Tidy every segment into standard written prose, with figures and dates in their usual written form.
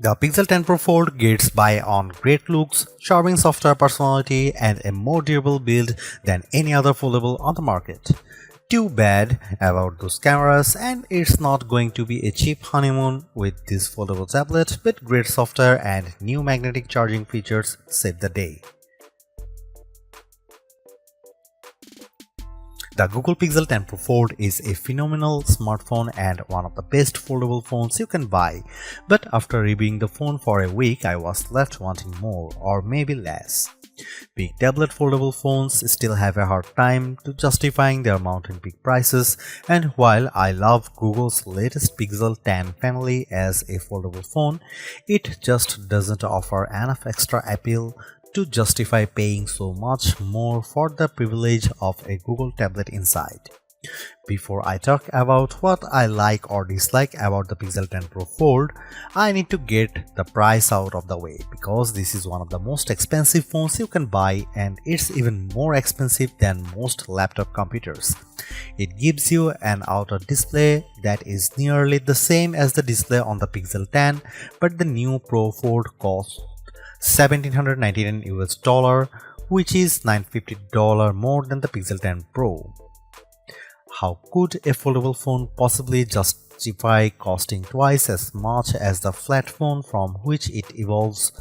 The Pixel 10 Pro Fold gets by on great looks, charming software personality, and a more durable build than any other foldable on the market. Too bad about those cameras, and it's not going to be a cheap honeymoon with this foldable tablet, but great software and new magnetic charging features save the day. The Google Pixel 10 Pro Fold is a phenomenal smartphone and one of the best foldable phones you can buy, but after reviewing the phone for a week I was left wanting more or maybe less. Big tablet foldable phones still have a hard time to justifying their mountain peak prices, and while I love Google's latest Pixel 10 family as a foldable phone, it just doesn't offer enough extra appeal to justify paying so much more for the privilege of a Google tablet inside. Before I talk about what I like or dislike about the Pixel 10 Pro Fold, I need to get the price out of the way because this is one of the most expensive phones you can buy, and it's even more expensive than most laptop computers. It gives you an outer display that is nearly the same as the display on the Pixel 10, but the new Pro Fold costs $1,799 US, which is $950 more than the Pixel 10 Pro. How could a foldable phone possibly justify costing twice as much as the flat phone from which it evolves?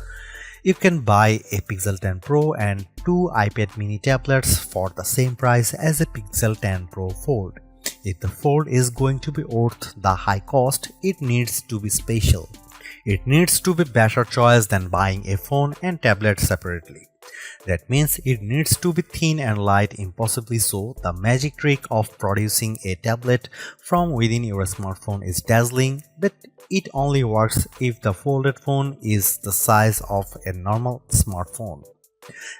You can buy a Pixel 10 Pro and two iPad mini tablets for the same price as a Pixel 10 Pro Fold. If the Fold is going to be worth the high cost, it needs to be special. It needs to be better choice than buying a phone and tablet separately. That means it needs to be thin and light, impossibly so. The magic trick of producing a tablet from within your smartphone is dazzling, but it only works if the folded phone is the size of a normal smartphone.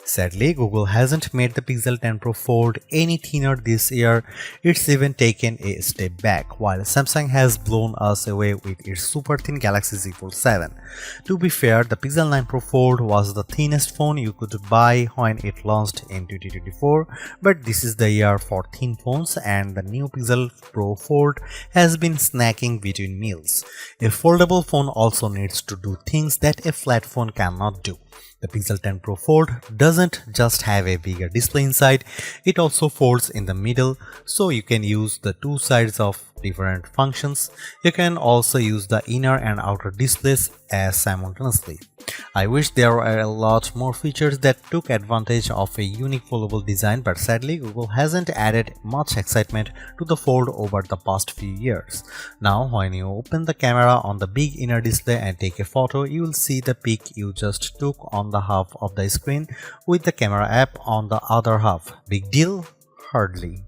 Sadly, Google hasn't made the Pixel 10 Pro Fold any thinner this year. It's even taken a step back, while Samsung has blown us away with its super thin Galaxy Z Fold 7. To be fair, the Pixel 9 Pro Fold was the thinnest phone you could buy when it launched in 2024, but this is the year for thin phones, and the new Pixel Pro Fold has been snacking between meals. A foldable phone also needs to do things that a flat phone cannot do. The Pixel 10 Pro Fold doesn't just have a bigger display inside, it also folds in the middle, so you can use the two sides of different functions. You can also use the inner and outer displays as simultaneously. I wish there were a lot more features that took advantage of a unique foldable design, but sadly Google hasn't added much excitement to the Fold over the past few years. Now when you open the camera on the big inner display and take a photo, you will see the pic you just took on the half of the screen with the camera app on the other half. Big deal? Hardly.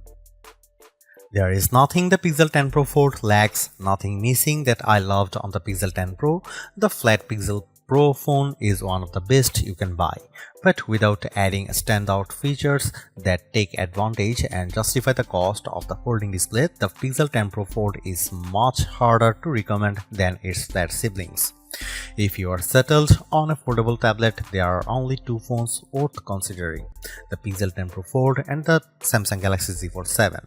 There is nothing the Pixel 10 Pro Fold lacks, nothing missing that I loved on the Pixel 10 Pro. The flat Pixel Pro phone is one of the best you can buy, but without adding standout features that take advantage and justify the cost of the folding display, the Pixel 10 Pro Fold is much harder to recommend than its flat siblings. If you are settled on a foldable tablet, there are only two phones worth considering: the Pixel 10 Pro Fold and the Samsung Galaxy Z Fold 7.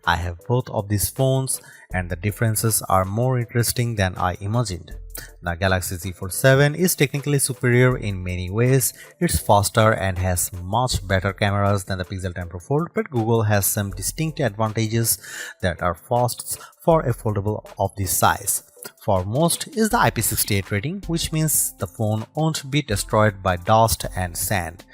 I have both of these phones, and the differences are more interesting than I imagined. The Galaxy Z Fold 7 is technically superior in many ways. It's faster and has much better cameras than the Pixel 10 Pro Fold, but Google has some distinct advantages that are firsts for a foldable of this size. Foremost is the IP68 rating, which means the phone won't be destroyed by dust and sand.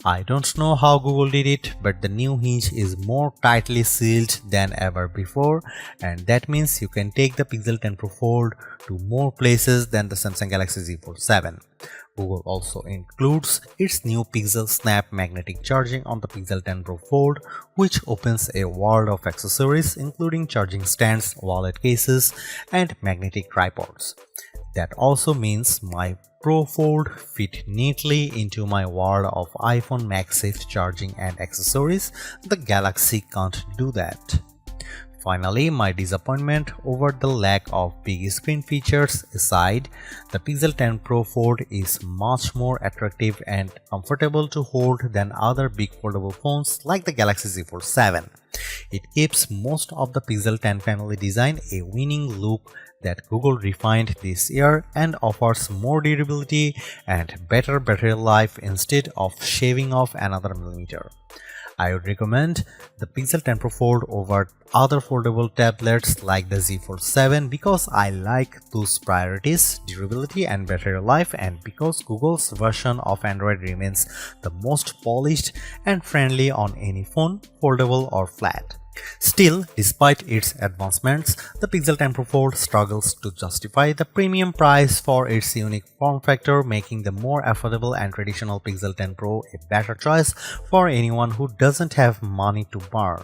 I don't know how Google did it, but the new hinge is more tightly sealed than ever before, and that means you can take the Pixel 10 Pro Fold to more places than the Samsung Galaxy Z Fold 7. Google also includes its new PixelSnap magnetic charging on the Pixel 10 Pro Fold, which opens a world of accessories including charging stands, wallet cases, and magnetic tripods. That also means my Pro Fold fit neatly into my world of iPhone MagSafe charging and accessories. The Galaxy can't do that. Finally, my disappointment over the lack of big screen features aside, the Pixel 10 Pro Fold is much more attractive and comfortable to hold than other big foldable phones like the Galaxy Z Fold 7. It keeps most of the Pixel 10 family design a winning look that Google refined this year and offers more durability and better battery life instead of shaving off another millimeter. I would recommend the Pixel 10 Pro Fold over other foldable tablets like the Z Fold 7 because I like those priorities, durability and battery life, and because Google's version of Android remains the most polished and friendly on any phone, foldable or flat. Still, despite its advancements, the Pixel 10 Pro Fold struggles to justify the premium price for its unique form factor, making the more affordable and traditional Pixel 10 Pro a better choice for anyone who doesn't have money to burn.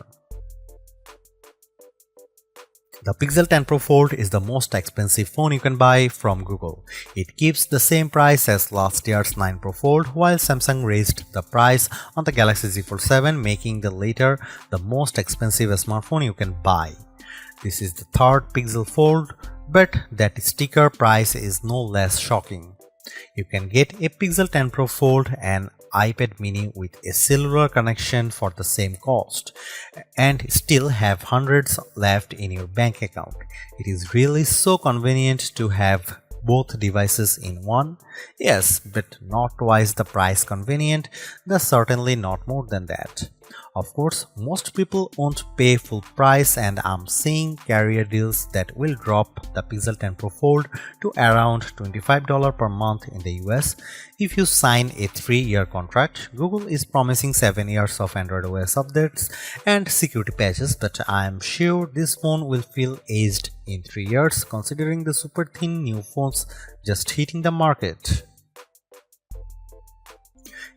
The Pixel 10 Pro Fold is the most expensive phone you can buy from Google. It keeps the same price as last year's 9 Pro Fold, while Samsung raised the price on the Galaxy Z Fold 7, making the latter the most expensive smartphone you can buy. This is the third Pixel Fold, but that sticker price is no less shocking. You can get a Pixel 10 Pro Fold and iPad mini with a cellular connection for the same cost and still have hundreds left in your bank account. It is really so convenient to have both devices in one. Yes, but not twice the price convenient, that's certainly not more than that. Of course, most people won't pay full price, and I'm seeing carrier deals that will drop the Pixel 10 Pro Fold to around $25 per month in the US if you sign a 3-year contract. Google is promising 7 years of Android OS updates and security patches, but I'm sure this phone will feel aged in 3 years considering the super thin new phones just hitting the market.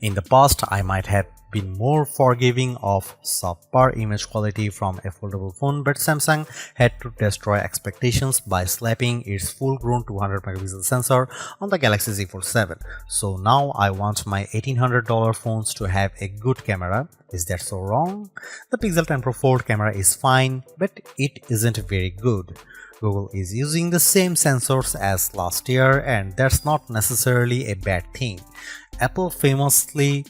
In the past, I might have been more forgiving of subpar image quality from a foldable phone, but Samsung had to destroy expectations by slapping its full-grown 200 megapixel sensor on the Galaxy Z Fold 7. So now I want my $1,800 phones to have a good camera. Is that so wrong? The Pixel 10 Pro Fold camera is fine, but it isn't very good. Google is using the same sensors as last year, and that's not necessarily a bad thing. Apple famously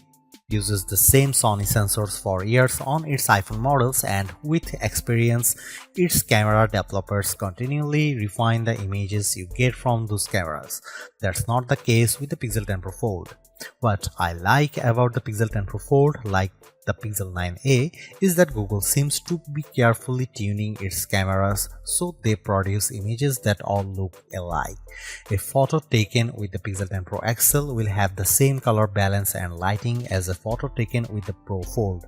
uses the same Sony sensors for years on its iPhone models, and with experience, its camera developers continually refine the images you get from those cameras. That's not the case with the Pixel 10 Pro Fold. What I like about the Pixel 10 Pro Fold, like the Pixel 9a, is that Google seems to be carefully tuning its cameras so they produce images that all look alike. A photo taken with the Pixel 10 Pro XL will have the same color balance and lighting as a photo taken with the Pro Fold.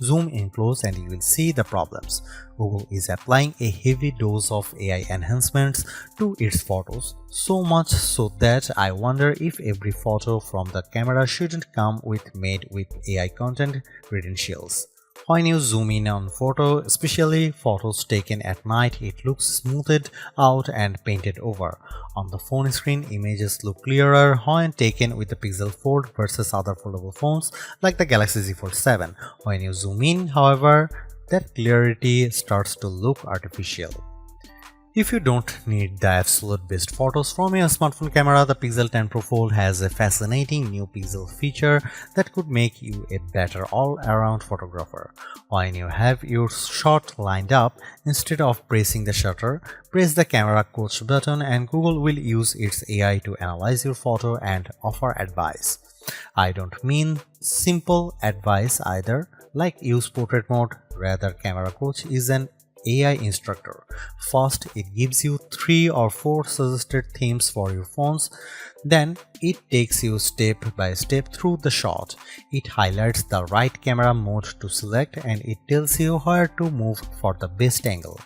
Zoom in close and you will see the problems. Google is applying a heavy dose of AI enhancements to its photos, so much so that I wonder if every photo from the camera shouldn't come made with AI content credentials. When you zoom in on photo, especially photos taken at night, it looks smoothed out and painted over. On the phone screen, images look clearer when taken with the Pixel Fold versus other foldable phones like the Galaxy Z Fold 7. When you zoom in, however, that clarity starts to look artificial. If you don't need the absolute best photos from your smartphone camera, the Pixel 10 Pro Fold has a fascinating new pixel feature that could make you a better all-around photographer. When you have your shot lined up, instead of pressing the shutter, press the camera coach button and Google will use its AI to analyze your photo and offer advice. I don't mean simple advice either, like use portrait mode. Rather, camera coach is an AI instructor. First, it gives you 3 or 4 suggested themes for your phones. Then, it takes you step by step through the shot. It highlights the right camera mode to select and it tells you where to move for the best angle.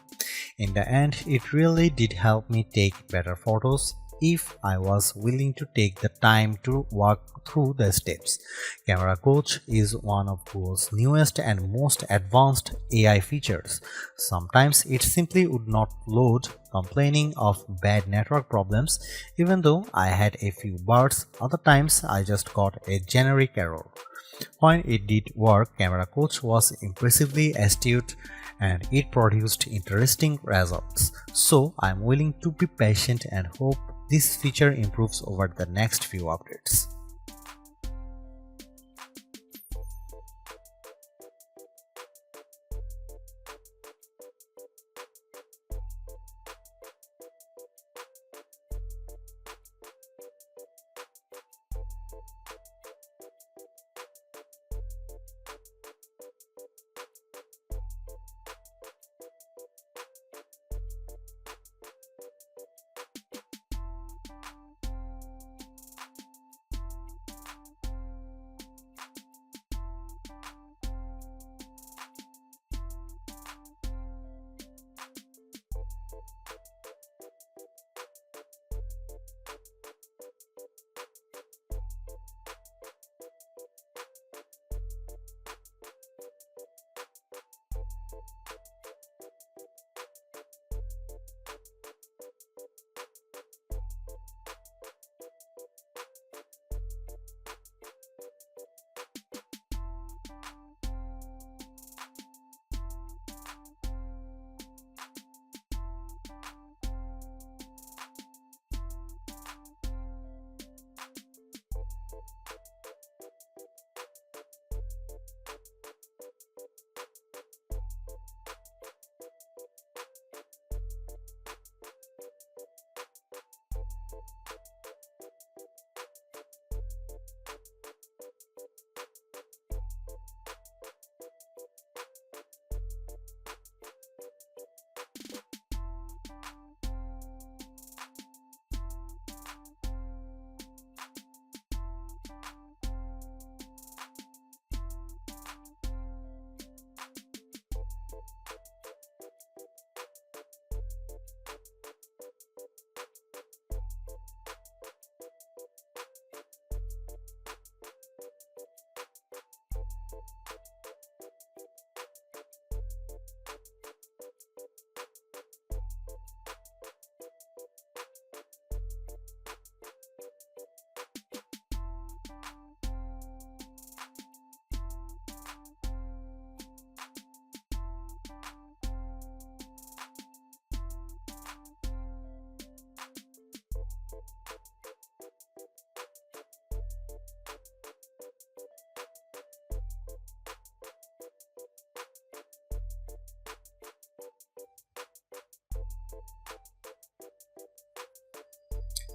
In the end, it really did help me take better photos if I was willing to take the time to walk through the steps. Camera Coach is one of Google's newest and most advanced AI features. Sometimes it simply would not load, complaining of bad network problems, even though I had a few bars. Other times I just got a generic error. When it did work, Camera Coach was impressively astute and it produced interesting results. So I'm willing to be patient and hope this feature improves over the next few updates.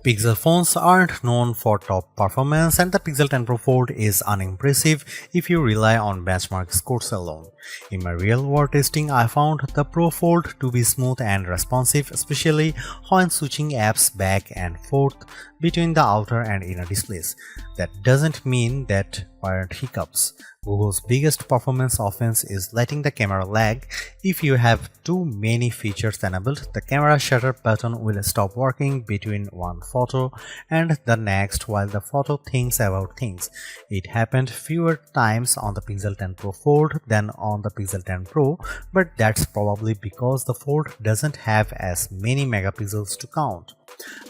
Pixel phones aren't known for top performance, and the Pixel 10 Pro Fold is unimpressive if you rely on benchmark scores alone. In my real-world testing, I found the Pro Fold to be smooth and responsive, especially when switching apps back and forth between the outer and inner displays. That doesn't mean that weren't hiccups. Google's biggest performance offense is letting the camera lag. If you have too many features enabled, the camera shutter button will stop working between one photo and the next while the photo thinks about things. It happened fewer times on the Pixel 10 Pro Fold than on the Pixel 10 Pro, but that's probably because the Fold doesn't have as many megapixels to count.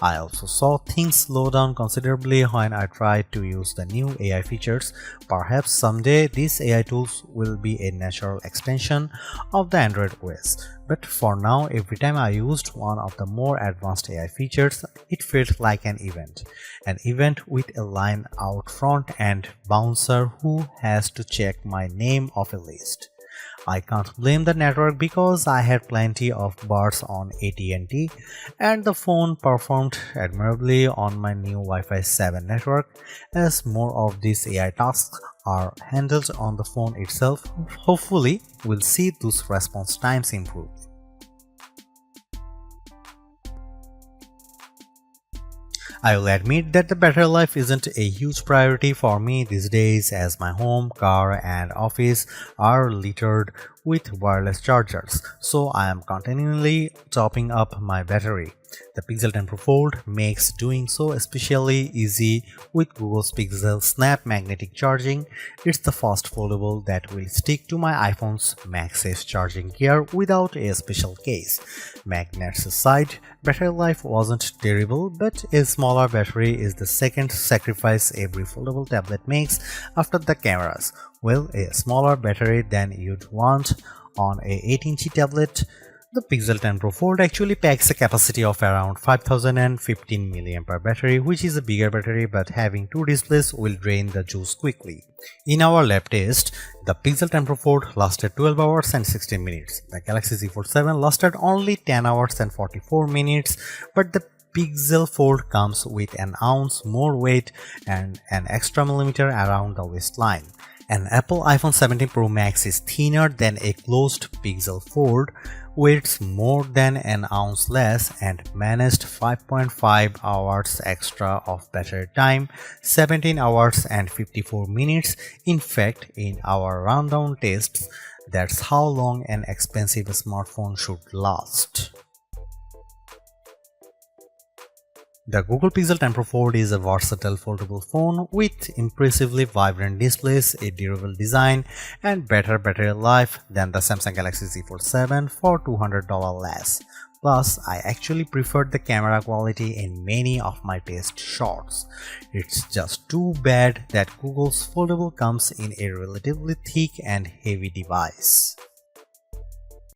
I also saw things slow down considerably when I tried to use the new AI features. Perhaps someday these AI tools will be a natural extension of the Android OS. But for now, every time I used one of the more advanced AI features, it felt like an event. An event with a line out front and bouncer who has to check my name off a list. I can't blame the network because I had plenty of bars on AT&T and the phone performed admirably on my new Wi-Fi 7 network. As more of these AI tasks are handled on the phone itself, hopefully we'll see those response times improve. I will admit that the battery life isn't a huge priority for me these days, as my home, car and office are littered with wireless chargers, so I am continually topping up my battery. The Pixel 10 Pro Fold makes doing so especially easy with Google's PixelSnap magnetic charging. It's the first foldable that will stick to my iPhone's MagSafe charging gear without a special case. Magnets aside, battery life wasn't terrible, but a smaller battery is the second sacrifice every foldable tablet makes after the cameras. Well, a smaller battery than you'd want on a 8-inch tablet. The Pixel 10 Pro Fold actually packs a capacity of around 5015 mAh battery, which is a bigger battery, but having two displays will drain the juice quickly. In our lab test, the Pixel 10 Pro Fold lasted 12 hours and 16 minutes. The Galaxy Z Fold 7 lasted only 10 hours and 44 minutes, but the Pixel Fold comes with an ounce more weight and an extra millimeter around the waistline. An Apple iPhone 17 Pro Max is thinner than a closed Pixel Fold, weighs more than an ounce less and managed 5.5 hours extra of battery time, 17 hours and 54 minutes. In fact, in our rundown tests, that's how long an expensive smartphone should last. The Google Pixel 10 Pro Fold is a versatile foldable phone with impressively vibrant displays, a durable design, and better battery life than the Samsung Galaxy Z Fold 7 for $200 less. Plus, I actually preferred the camera quality in many of my test shots. It's just too bad that Google's foldable comes in a relatively thick and heavy device.